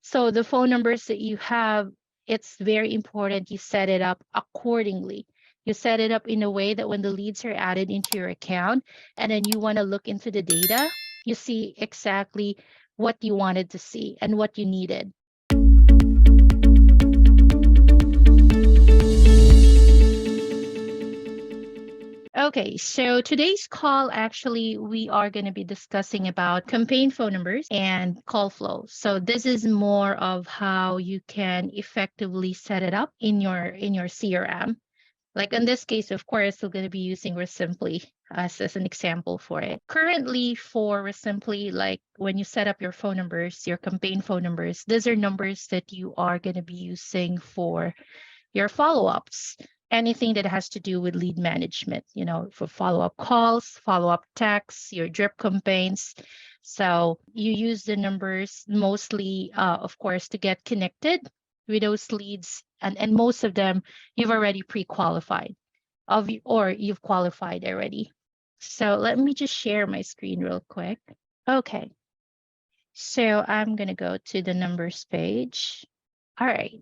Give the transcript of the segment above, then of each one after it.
So the phone numbers that you have, it's very important you set it up accordingly. You set it up in a way that when the leads are added into your account and then you want to look into the data, you see exactly what you wanted to see and what you needed. Okay, so today's call, actually, we are going to be discussing about campaign phone numbers and call flow. So this is more of how you can effectively set it up in your CRM. Like in this case, of course, we're going to be using REsimpli as an example for it. Currently for REsimpli, like when you set up your phone numbers, your campaign phone numbers, these are numbers that you are going to be using for your follow-ups, anything that has to do with lead management, for follow-up calls, follow-up texts, your drip campaigns. So you use the numbers mostly, of course, to get connected with those leads. And most of them you've already pre-qualified or you've qualified already. So let me just share my screen real quick. Okay. So I'm going to go to the numbers page. All right.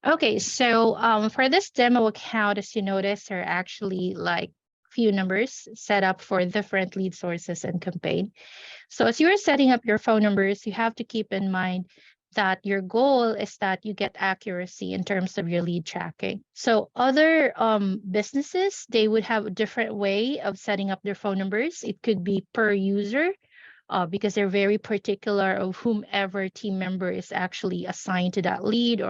Okay, so for this demo account, as you notice, are actually like few numbers set up for different lead sources and campaign. So as you're setting up your phone numbers, you have to keep in mind that your goal is that you get accuracy in terms of your lead tracking. So other businesses, they would have a different way of setting up their phone numbers. It could be per user, because they're very particular of whomever team member is actually assigned to that lead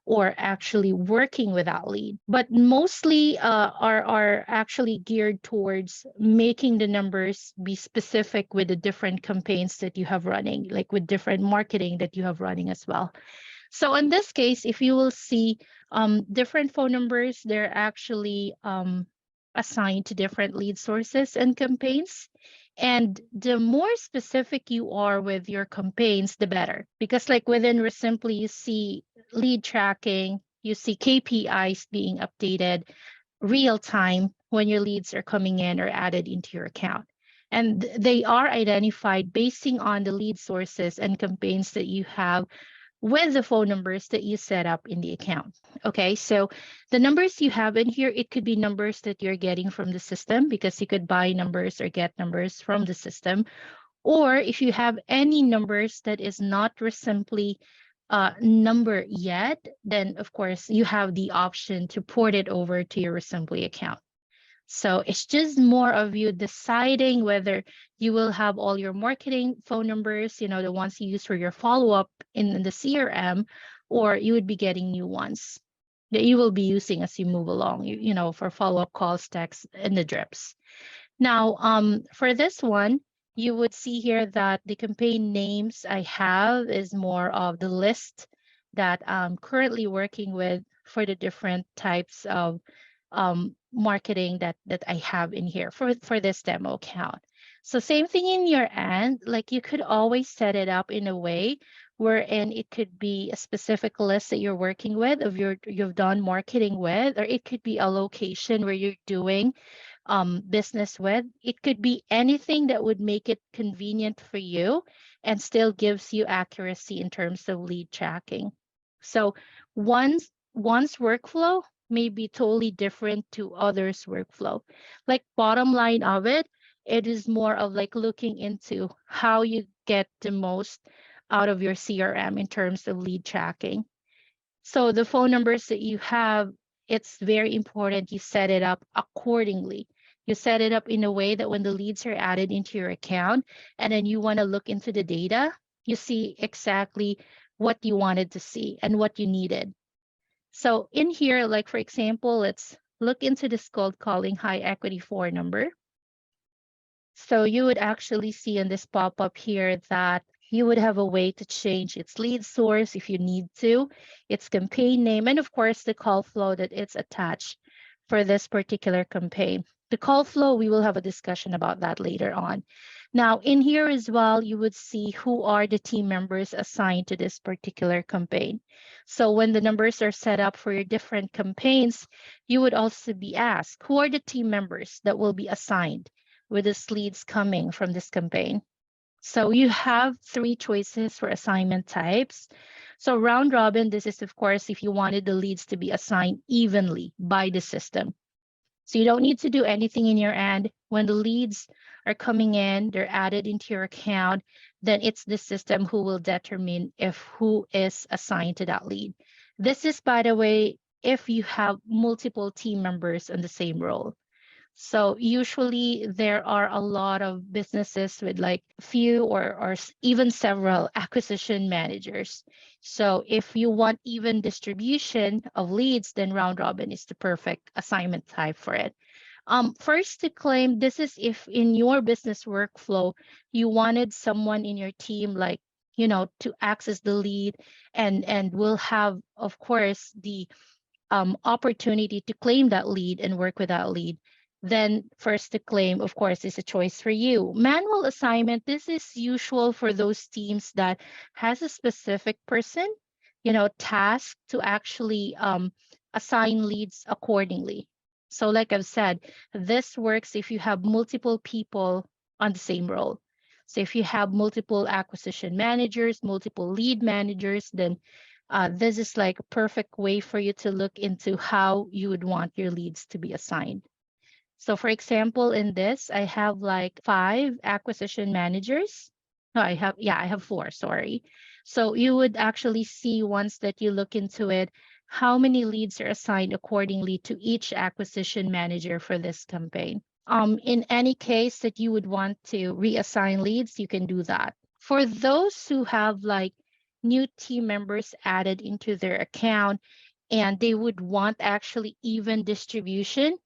or actually working with that lead. But mostly are actually geared towards making the numbers be specific with the different campaigns that you have running, like with different marketing that you have running as well. So in this case, if you will see different phone numbers, they're actually assigned to different lead sources and campaigns. And the more specific you are with your campaigns, the better. Because like within REsimpli, you see lead tracking, you see KPIs being updated real time when your leads are coming in or added into your account. And they are identified basing on the lead sources and campaigns that you have with the phone numbers that you set up in the account. Okay, so the numbers you have in here, it could be numbers that you're getting from the system because you could buy numbers or get numbers from the system. Or if you have any numbers that is not REsimpli number yet, then of course you have the option to port it over to your REsimpli account. So it's just more of you deciding whether you will have all your marketing phone numbers, the ones you use for your follow-up in the CRM, or you would be getting new ones that you will be using as you move along, for follow-up calls, texts, and the drips. Now, for this one, you would see here that the campaign names I have is more of the list that I'm currently working with for the different types of marketing that I have in here for this demo account. So same thing in your end, like you could always set it up in a way wherein it could be a specific list that you're working with of you've done marketing with, or it could be a location where you're doing business with. It could be anything that would make it convenient for you and still gives you accuracy in terms of lead tracking. So one's workflow may be totally different to others' workflow. Like bottom line of it, it is more of like looking into how you get the most out of your CRM in terms of lead tracking. So the phone numbers that you have, it's very important you set it up accordingly. You set it up in a way that when the leads are added into your account and then you want to look into the data, you see exactly what you wanted to see and what you needed. So in here, like for example, let's look into this cold calling high equity 4 number. So you would actually see in this pop-up here that you would have a way to change its lead source if you need to, its campaign name, and of course the call flow that it's attached for this particular campaign. The call flow, we will have a discussion about that later on. Now in here as well, you would see who are the team members assigned to this particular campaign. So when the numbers are set up for your different campaigns, you would also be asked, who are the team members that will be assigned with the leads coming from this campaign? So you have three choices for assignment types. So round robin, this is of course if you wanted the leads to be assigned evenly by the system. So you don't need to do anything in your end. When the leads are coming in, they're added into your account, then it's the system who will determine if who is assigned to that lead. This is, by the way, if you have multiple team members on the same role. So usually there are a lot of businesses with like few or even several acquisition managers. So if you want even distribution of leads, then round robin is the perfect assignment type for it. First to claim, this is if in your business workflow, you wanted someone in your team like, to access the lead and will have, of course, the opportunity to claim that lead and work with that lead, then first to claim, of course, is a choice for you. Manual assignment, this is usual for those teams that has a specific person, task to actually assign leads accordingly. So like I've said, this works if you have multiple people on the same role. So if you have multiple acquisition managers, multiple lead managers, then this is like a perfect way for you to look into how you would want your leads to be assigned. So for example, in this, I have like 5 acquisition managers. No, I have 4, sorry. So you would actually see once that you look into it, how many leads are assigned accordingly to each acquisition manager for this campaign. In any case that you would want to reassign leads, you can do that. For those who have like new team members added into their account and they would want actually even distribution,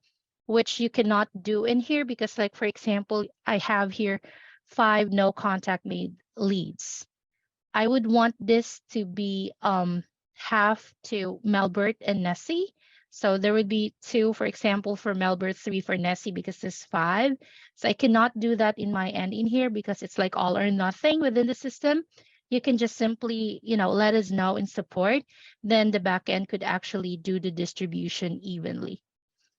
which you cannot do in here because, like, for example, I have here 5 no contact made leads. I would want this to be half to Melbert and Nessie. So there would be 2, for example, for Melbert, 3 for Nessie because it's 5. So I cannot do that in my end in here because it's like all or nothing within the system. You can just simply, let us know in support. Then the backend could actually do the distribution evenly.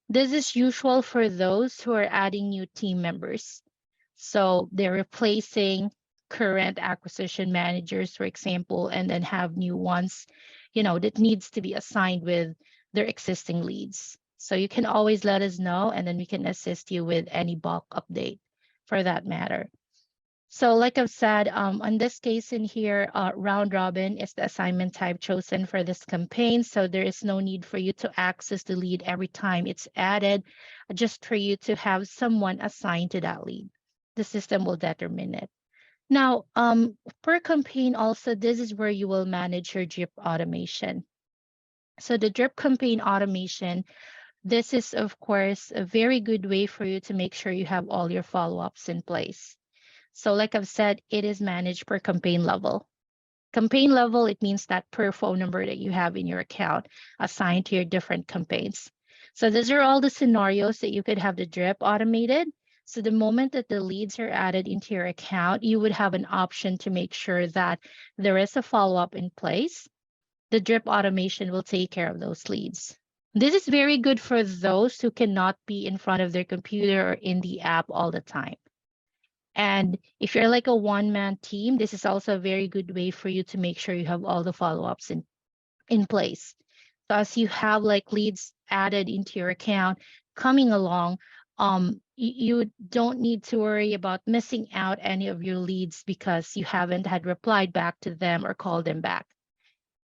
This is usual for those who are adding new team members. So they're replacing current acquisition managers, for example, and then have new ones, that needs to be assigned with their existing leads. So you can always let us know, and then we can assist you with any bulk update for that matter. So like I've said, on this case in here, round robin is the assignment type chosen for this campaign. So there is no need for you to access the lead every time it's added, just for you to have someone assigned to that lead. The system will determine it. Now, per campaign also, this is where you will manage your drip automation. So the drip campaign automation, this is of course a very good way for you to make sure you have all your follow-ups in place. So like I've said, it is managed per campaign level. Campaign level, it means that per phone number that you have in your account assigned to your different campaigns. So these are all the scenarios that you could have the drip automated. So the moment that the leads are added into your account, you would have an option to make sure that there is a follow-up in place. The drip automation will take care of those leads. This is very good for those who cannot be in front of their computer or in the app all the time. And if you're like a one-man team, this is also a very good way for you to make sure you have all the follow-ups in place. So as you have like leads added into your account coming along, you don't need to worry about missing out any of your leads because you haven't had replied back to them or called them back.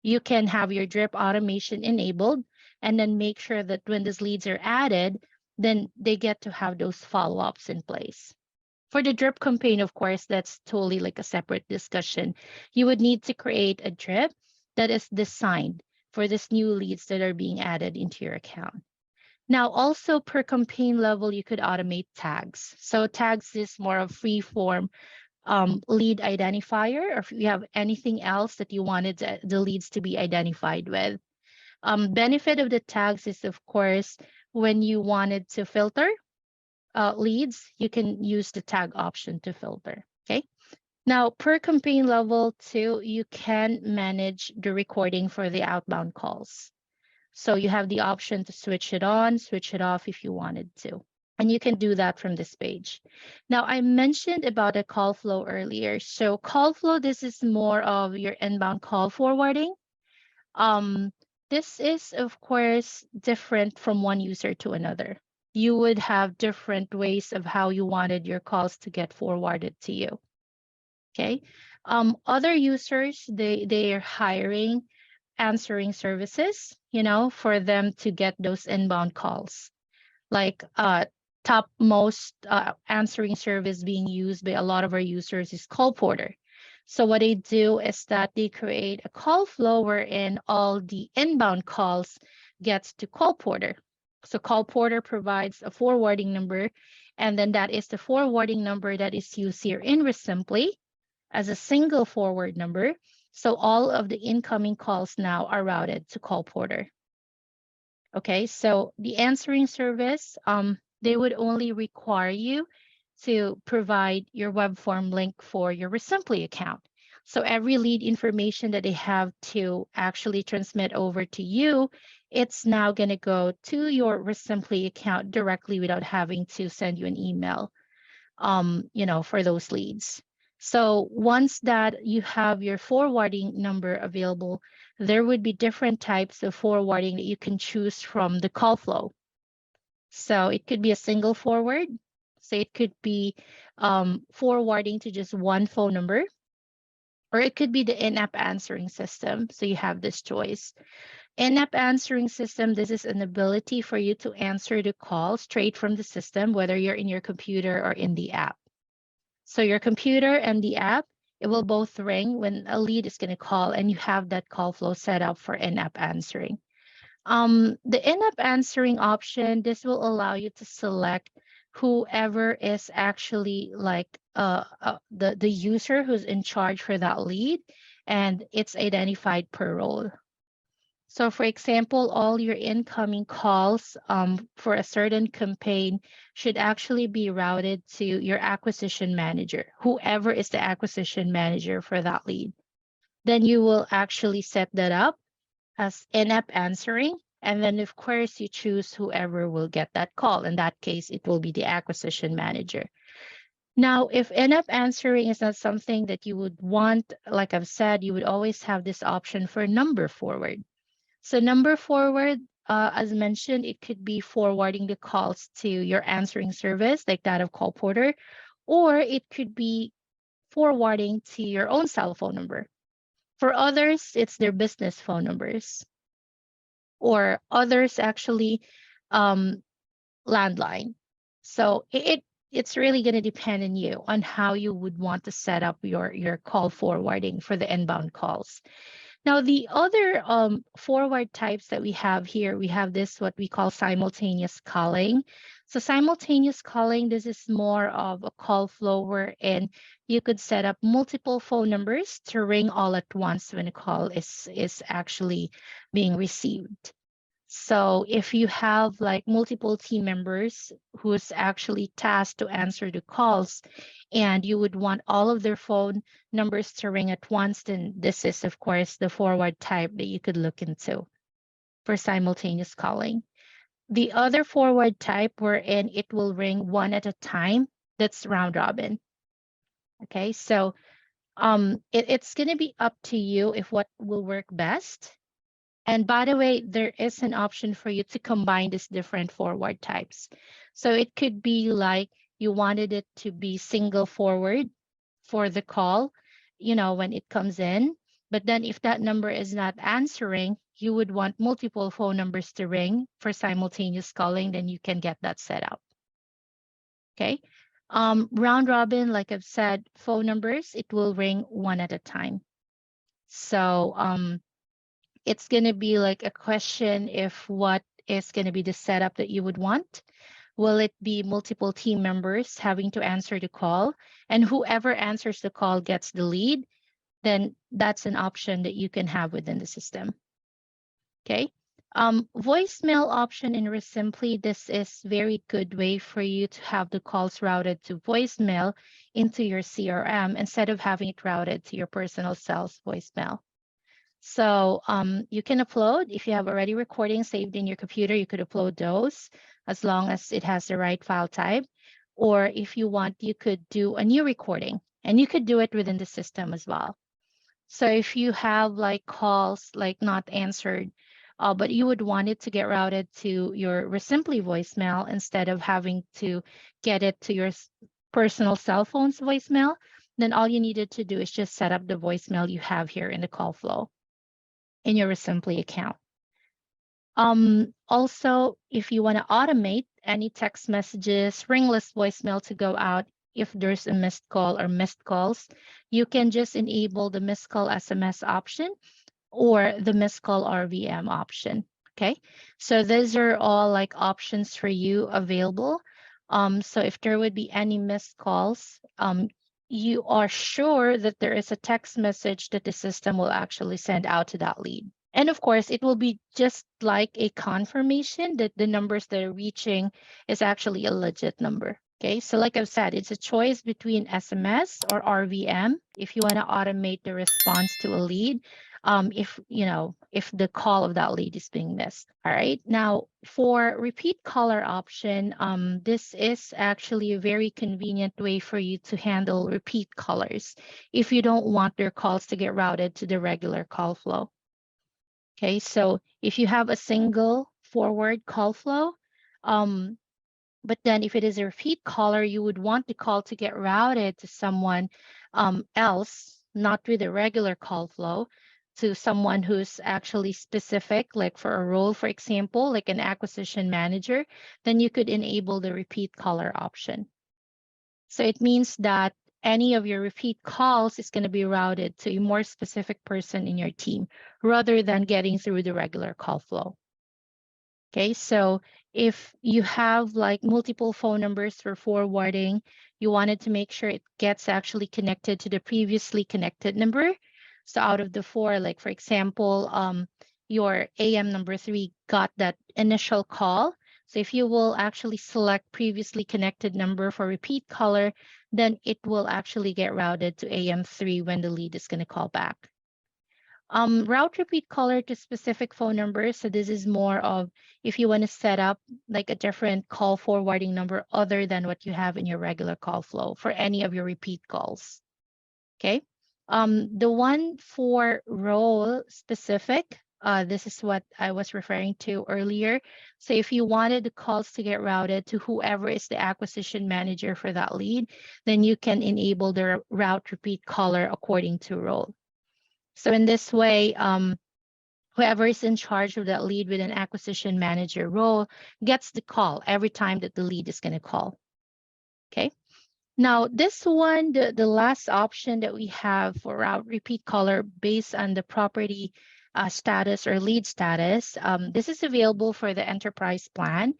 You can have your drip automation enabled and then make sure that when these leads are added, then they get to have those follow-ups in place. For the drip campaign, of course, that's totally like a separate discussion. You would need to create a drip that is designed for this new leads that are being added into your account. Now, also per campaign level, you could automate tags. So tags is more of free form lead identifier, or if you have anything else that you wanted the leads to be identified with. Benefit of the tags is, of course, when you wanted to filter leads, you can use the tag option to filter. Okay. Now, per campaign level 2, you can manage the recording for the outbound calls. So you have the option to switch it on, switch it off if you wanted to. And you can do that from this page. Now, I mentioned about a call flow earlier. So call flow, this is more of your inbound call forwarding. Um, this is, of course, different from one user to another. You would have different ways of how you wanted your calls to get forwarded to you. Okay. Other users, they are hiring answering services, for them to get those inbound calls. Like top most answering service being used by a lot of our users is call porter. So what they do is that they create a call flow wherein all the inbound calls gets to call porter. So call porter provides a forwarding number, and then that is the forwarding number that is used here in REsimpli as a single forward number. So all of the incoming calls now are routed to call porter. Okay, so the answering service, they would only require you to provide your web form link for your REsimpli account. So every lead information that they have to actually transmit over to you, it's now going to go to your REsimpli account directly without having to send you an email, for those leads. So once that you have your forwarding number available, there would be different types of forwarding that you can choose from the call flow. So it could be a single forward. So it could be forwarding to just one phone number, or it could be the in-app answering system. So you have this choice. In-app answering system, this is an ability for you to answer the call straight from the system, whether you're in your computer or in the app. So your computer and the app, it will both ring when a lead is going to call, and you have that call flow set up for in-app answering. The in-app answering option, this will allow you to select whoever is actually like the user who's in charge for that lead, and it's identified per role. So for example, all your incoming calls for a certain campaign should actually be routed to your acquisition manager, whoever is the acquisition manager for that lead. Then you will actually set that up as in-app answering. And then of course you choose whoever will get that call. In that case, it will be the acquisition manager. Now, if in-app answering is not something that you would want, like I've said, you would always have this option for number forward. So number forward, as mentioned, it could be forwarding the calls to your answering service, like that of call porter, or it could be forwarding to your own cell phone number. For others, it's their business phone numbers, or others actually landline. So it's really going to depend on you on how you would want to set up your call forwarding for the inbound calls. Now, the other forward types that we have here, we have this, what we call simultaneous calling. So simultaneous calling, this is more of a call flow wherein you could set up multiple phone numbers to ring all at once when a call is actually being received. So if you have like multiple team members who's actually tasked to answer the calls, and you would want all of their phone numbers to ring at once, then this is, of course, the forward type that you could look into for simultaneous calling. The other forward type wherein it will ring one at a time, that's round robin. Okay, so it's going to be up to you if what will work best. And by the way, there is an option for you to combine these different forward types. So it could be like you wanted it to be single forward for the call, when it comes in. But then if that number is not answering, you would want multiple phone numbers to ring for simultaneous calling, then you can get that set up. Okay. Round robin, like I've said, phone numbers, it will ring one at a time. So it's going to be like a question if what is going to be the setup that you would want. Will it be multiple team members having to answer the call, and whoever answers the call gets the lead? Then that's an option that you can have within the system. Okay. Voicemail option in REsimpli, this is very good way for you to have the calls routed to voicemail into your CRM instead of having it routed to your personal cell's voicemail. So you can upload, if you have already recordings saved in your computer, you could upload those. as long as it has the right file type. Or if you want, you could do a new recording, and you could do it within the system as well. So if you have like calls like not answered, but you would want it to get routed to your REsimpli voicemail instead of having to get it to your personal cell phone's voicemail, then all you needed to do is just set up the voicemail you have here in the call flow in your REsimpli account. Also, if you want to automate any text messages, ringless voicemail to go out if there's a missed call or missed calls, you can just enable the missed call SMS option or the missed call RVM option. Okay, so those are all like options for you available. So if there would be any missed calls, you are sure that there is a text message that the system will actually send out to that lead. And of course, it will be just like a confirmation that the numbers that are reaching is actually a legit number. Okay, so like I've said, it's a choice between SMS or RVM if you want to automate the response to a lead, if the call of that lead is being missed. All right. Now for repeat caller option, this is actually a very convenient way for you to handle repeat callers if you don't want their calls to get routed to the regular call flow. Okay, so if you have a single forward call flow, but then if it is a repeat caller, you would want the call to get routed to someone else, not with a regular call flow, to someone who's actually specific, like for a role, for example, like an acquisition manager, then you could enable the repeat caller option. So it means that any of your repeat calls is going to be routed to a more specific person in your team rather than getting through the regular call flow. Okay, so if you have like multiple phone numbers for forwarding, you wanted to make sure it gets actually connected to the previously connected number. So out of the four, like for example, your AM number 3 got that initial call. So if you will actually select previously connected number for repeat caller, then it will actually get routed to AM3 when the lead is going to call back. Route repeat caller to specific phone numbers. So this is more of if you want to set up like a different call forwarding number other than what you have in your regular call flow for any of your repeat calls. Okay. The one for role specific, this is what I was referring to earlier. So if you wanted the calls to get routed to whoever is the acquisition manager for that lead, then you can enable the route repeat caller according to role. So in this way, whoever is in charge of that lead with an acquisition manager role gets the call every time that the lead is going to call. Okay. Now, this one, the last option that we have for route repeat caller based on the property status or lead status, this is available for the enterprise plan,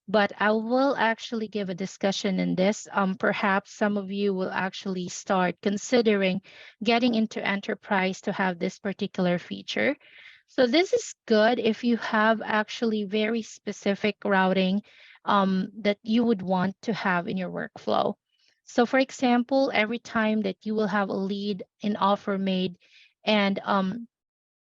but I will actually give a discussion in this. Perhaps some of you will actually start considering getting into enterprise to have this particular feature. So this is good if you have actually very specific routing that you would want to have in your workflow. So for example, every time that you will have a lead in offer made and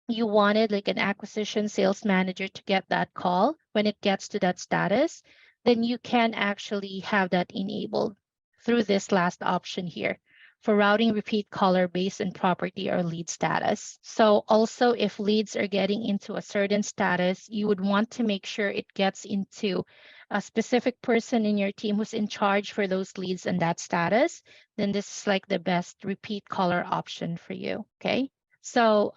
you wanted like an acquisition sales manager to get that call when it gets to that status, then you can actually have that enabled through this last option here for routing repeat caller based on property or lead status. So also if leads are getting into a certain status, you would want to make sure it gets into a specific person in your team who's in charge for those leads and that status, then this is like the best repeat caller option for you. Okay. So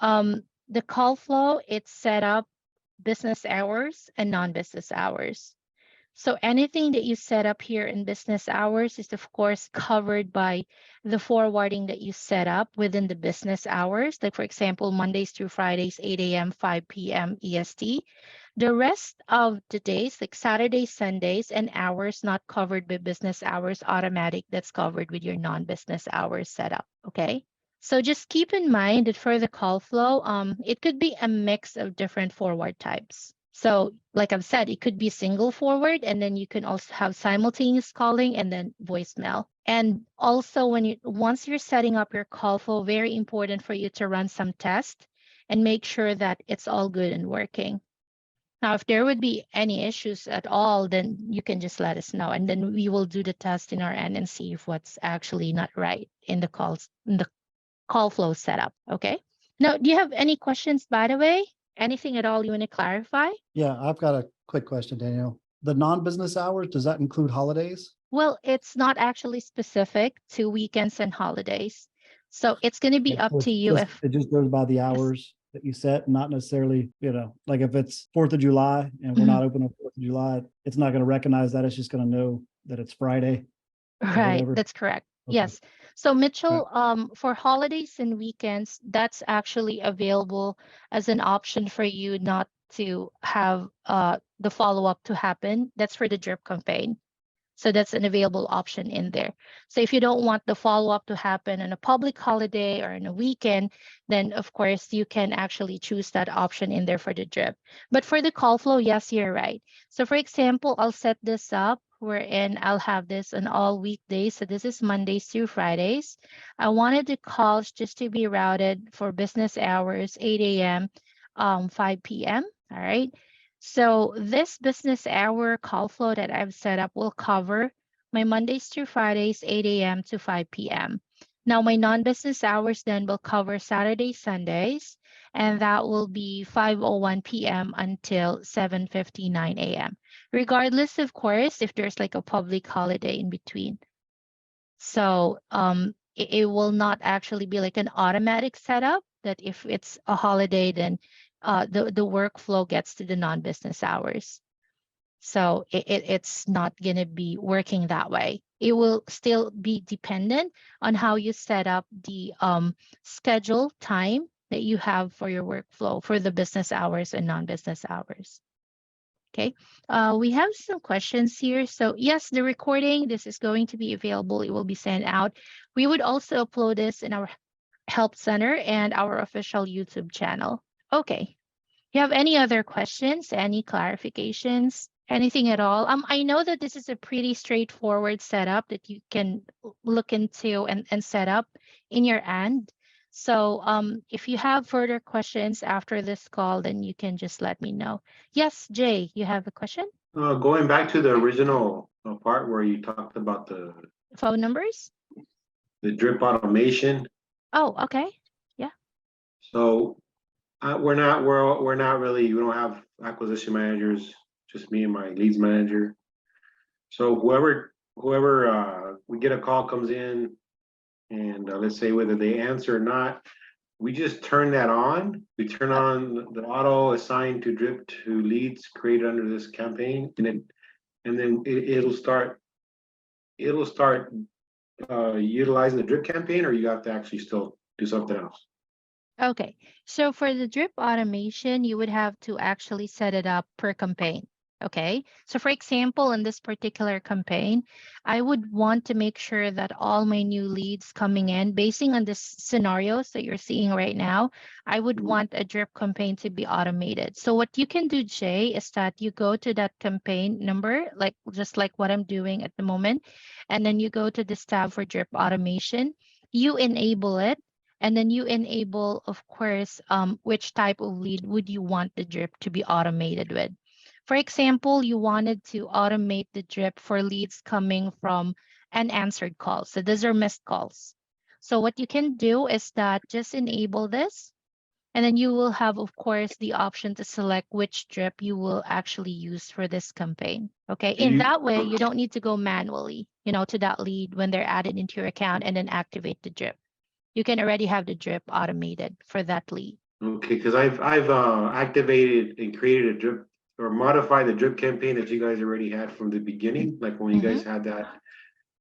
the call flow, it's set up business hours and non-business hours. So anything that you set up here in business hours is of course covered by the forwarding that you set up within the business hours. Like for example, Mondays through Fridays, 8 a.m., 5 p.m. EST. The rest of the days, like Saturdays, Sundays, and hours not covered by business hours automatic, that's covered with your non-business hours setup, okay? So just keep in mind that for the call flow, it could be a mix of different forward types. So like I've said, it could be single forward, and then you can also have simultaneous calling and then voicemail. And also once you're setting up your call flow, very important for you to run some tests and make sure that it's all good and working. Now, if there would be any issues at all, then you can just let us know, and then we will do the test in our end and see if what's actually not right in the call flow setup. Okay. Now, do you have any questions, by the way? Anything at all you want to clarify? Yeah, I've got a quick question, Daniel. The non-business hours, does that include holidays? Well, it's not actually specific to weekends and holidays. So it's going to be up So to it's you just- if It just goes by the hours that you set, not necessarily, like if it's 4th of July and we're not open on 4th of July, it's not going to recognize that. It's just going to know that it's Friday. Right, whatever. that's correct. Okay. Yes. So Mitchell, for holidays and weekends, that's actually available as an option for you not to have the follow-up to happen. That's for the drip campaign. So that's an available option in there. So if you don't want the follow-up to happen on a public holiday or on a weekend, then of course you can actually choose that option in there for the drip. But for the call flow, yes, you're right. So for example, I'll set this up wherein I'll have this on all weekdays. So this is Mondays through Fridays. I wanted the calls just to be routed for business hours, 8 a.m., 5 p.m. All right. So this business hour call flow that I've set up will cover my Mondays through Fridays, 8 a.m. to 5 p.m. Now, my non-business hours then will cover Saturdays, Sundays, and that will be 5:01 p.m. until 7:59 a.m. Regardless, of course, if there's like a public holiday in between. So it will not actually be like an automatic setup that if it's a holiday, then the workflow gets to the non-business hours. So it's not going to be working that way. It will still be dependent on how you set up the schedule time that you have for your workflow for the business hours and non-business hours. Okay, we have some questions here. So yes, the recording, this is going to be available. It will be sent out. We would also upload this in our help center and our official YouTube channel. Okay, you have any other questions, any clarifications, anything at all? I know that this is a pretty straightforward setup that you can look into and set up in your end. So if you have further questions after this call, then you can just let me know. Yes, Jay, you have a question? Going back to the original part where you talked about the Phone numbers? drip automation. Oh, okay. Yeah. So we're not really, we don't have acquisition managers, just me and my leads manager. So whoever we get a call comes in, and let's say whether they answer or not, we just turn that on. We turn on the auto assign to drip to leads created under this campaign, and then it'll start utilizing the drip campaign, or you have to actually still do something else. Okay, so for the drip automation, you would have to actually set it up per campaign. Okay, so for example, in this particular campaign, I would want to make sure that all my new leads coming in, basing on the scenarios that you're seeing right now, I would want a drip campaign to be automated. So what you can do, Jay, is that you go to that campaign number, like just like what I'm doing at the moment, and then you go to this tab for drip automation, you enable it. And then you enable, of course, which type of lead would you want the drip to be automated with. For example, you wanted to automate the drip for leads coming from unanswered calls. So those are missed calls. So what you can do is that just enable this, and then you will have, of course, the option to select which drip you will actually use for this campaign. Okay, in that way, you don't need to go manually, to that lead when they're added into your account and then activate the drip. You can already have the drip automated for that lead. Okay, because I've activated and created a drip or modified the drip campaign that you guys already had from the beginning, like when you guys had that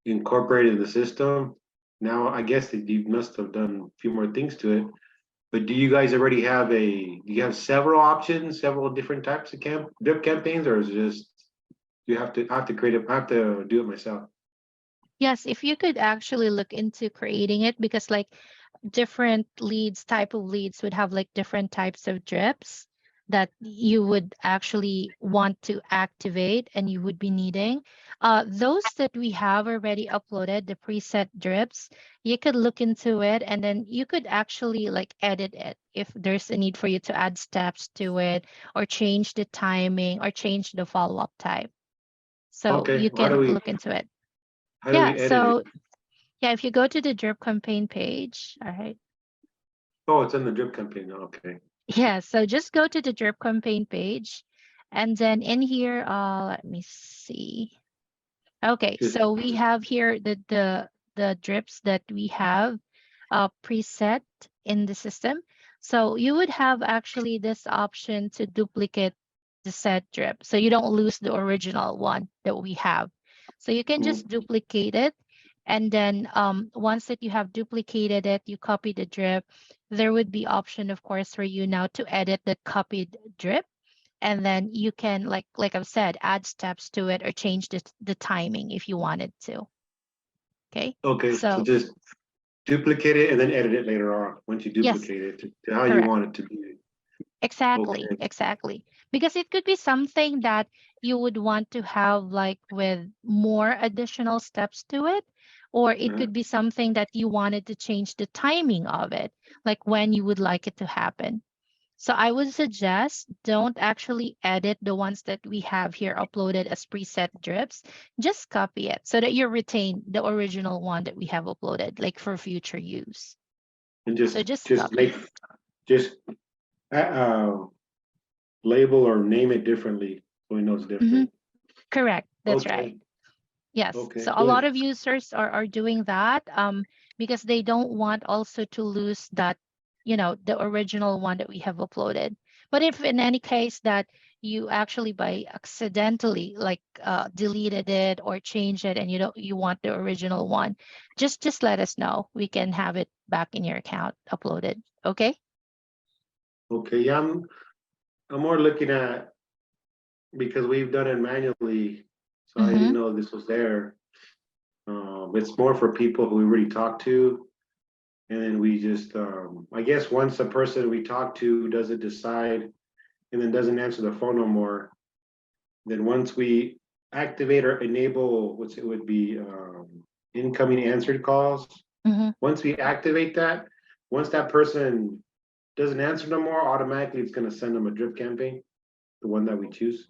incorporated in the system. Now I guess that you must have done a few more things to it. But do you guys already have do you have several options, several different types of drip campaigns, or is it just I have to do it myself? Yes, if you could actually look into creating it, because like different type of leads would have like different types of drips. that you would actually want to activate and you would be needing. Those that we have already uploaded, the preset drips, you could look into it and then you could actually like edit it if there's a need for you to add steps to it or change the timing or change the follow-up type. So Okay, you can look into it. how do Yeah. we edit it? So yeah, if you go to the drip campaign page, all right. Oh, it's in the drip campaign. Okay. Yeah, so just go to the drip campaign page and then in here, let me see. Okay, Just so we have here the drips that we have preset in the system. So you would have actually this option to duplicate the set drip so you don't lose the original one that we have. So you can mm, just duplicate it. And then once that you have duplicated it, you copy the drip. There would be option, of course, for you now to edit the copied drip. And then you can, like I've said, add steps to it or change the timing if you wanted to. Okay. okay, so So just duplicate it and then edit it later on once you yes, duplicate it to how you correct. want it to be. Exactly, Okay. exactly. Because it could be something that you would want to have like with more additional steps to it, or it Uh-huh. could be something that you wanted to change the timing of it, like when you would like it to happen. So I would suggest don't actually edit the ones that we have here uploaded as preset drips. Just copy it so that you retain the original one that we have uploaded, like for future use. And So just just copy make it. just uh, label or name it differently so we know it's Mhm. different. Correct. That's right. Okay. Yes. Okay. So a lot Good. of users are doing that because they don't want also to lose that, the original one that we have uploaded. But if in any case that you actually by accidentally like deleted it or changed it and you want the original one, just let us know. We can have it back in your account uploaded. Okay? Okay. Yeah, I'm more looking at because we've done it manually, so I didn't Mm-hmm. know this was there. It's more for people who we already talked to, and then we just, I guess, once a person we talk to doesn't decide, and then doesn't answer the phone no more, then once we activate or enable, which it would be incoming answered calls. Mm-hmm. Once we activate that, once that person doesn't answer no more, automatically it's going to send them a drip campaign, the one that we choose,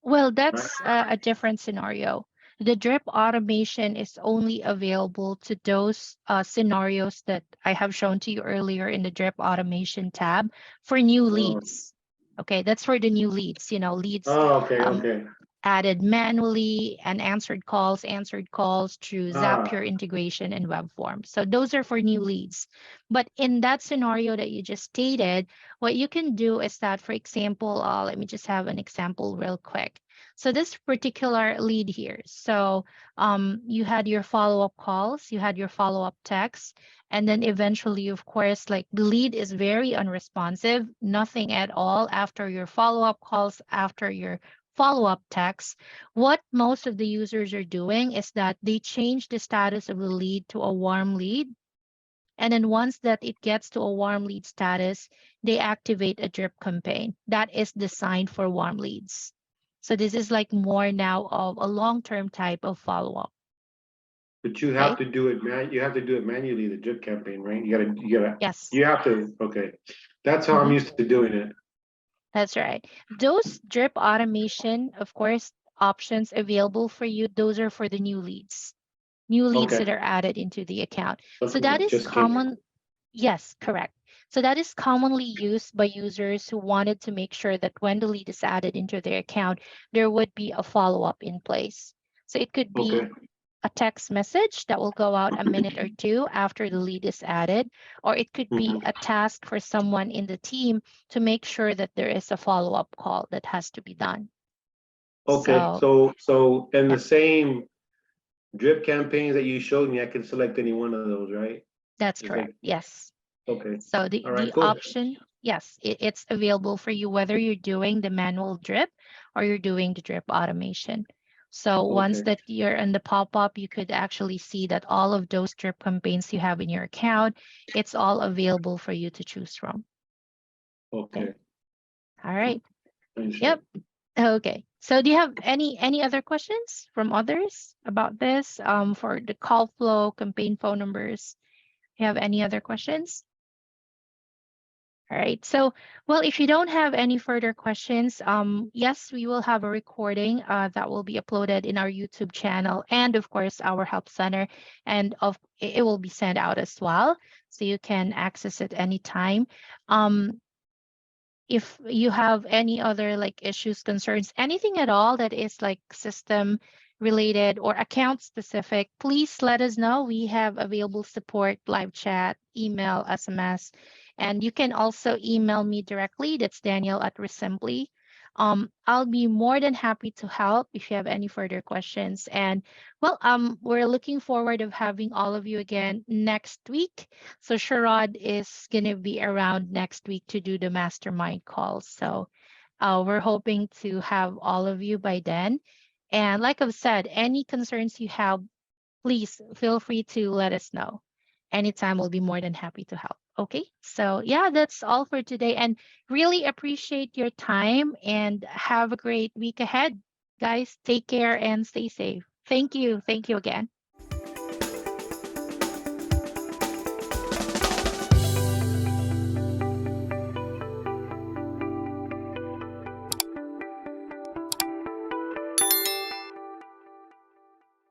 Well, right? that's a different scenario. The drip automation is only available to those scenarios that I have shown to you earlier in the drip automation tab for new Oh, leads. Okay, that's for the new leads, leads oh, okay, um, okay. added manually and answered calls through Ah, Zapier integration and web forms. So those are for new leads. But in that scenario that you just stated, what you can do is that, for example, let me just have an example real quick. So this particular lead here. So you had your follow-up calls, you had your follow-up texts, and then eventually, of course, like the lead is very unresponsive, nothing at all after your follow-up calls, after your follow-up text. What most of the users are doing is that they change the status of the lead to a warm lead. And then once that it gets to a warm lead status, they activate a drip campaign that is designed for warm leads. So this is like more now of a long-term type of follow-up. but you have Okay. to do it, man. You have to do it manually, the drip campaign, right? Yes. you have to. Okay, that's how I'm Mhm. used to doing it. That's right. Those drip automation, of course, options available for you, those are for the new leads Okay, that are added into the account. So something that that is just came. common. Yes, correct. So that is commonly used by users who wanted to make sure that when the lead is added into their account, there would be a follow-up in place. So it could be Okay, a text message that will go out a minute or two after the lead is added, or it could be hmm, a task for someone in the team to make sure that there is a follow-up call that has to be done. okay. So, So in yeah, the same drip campaigns that you showed me, I can select any one of those, right? that's Just like correct. Yes. okay, So the all right, the cool. option, yes, it's available for you whether you're doing the manual drip or you're doing the drip automation. So once Okay, that you're in the pop-up, you could actually see that all of those drip campaigns you have in your account, it's all available for you to choose from. Okay. okay. All right. Finish Yep. it. Okay. So do you have any other questions from others about this? For the call flow, campaign phone numbers. You have any other questions? All right. So, well, if you don't have any further questions, yes, we will have a recording that will be uploaded in our YouTube channel and, of course, our help center, and it will be sent out as well, so you can access it anytime. If you have any other like issues, concerns, anything at all that is like system related or account specific, please let us know. We have available support, live chat, email, SMS, and you can also email me directly. That's Daniel at REsimpli. I'll be more than happy to help if you have any further questions. And well, we're looking forward of having all of you again next week. So Sharad is going to be around next week to do the mastermind calls. So we're hoping to have all of you by then. And like I've said, any concerns you have, please feel free to let us know. Anytime, we'll be more than happy to help. Okay, so yeah, that's all for today. And really appreciate your time and have a great week ahead. Guys, take care and stay safe. Thank you. Thank you again.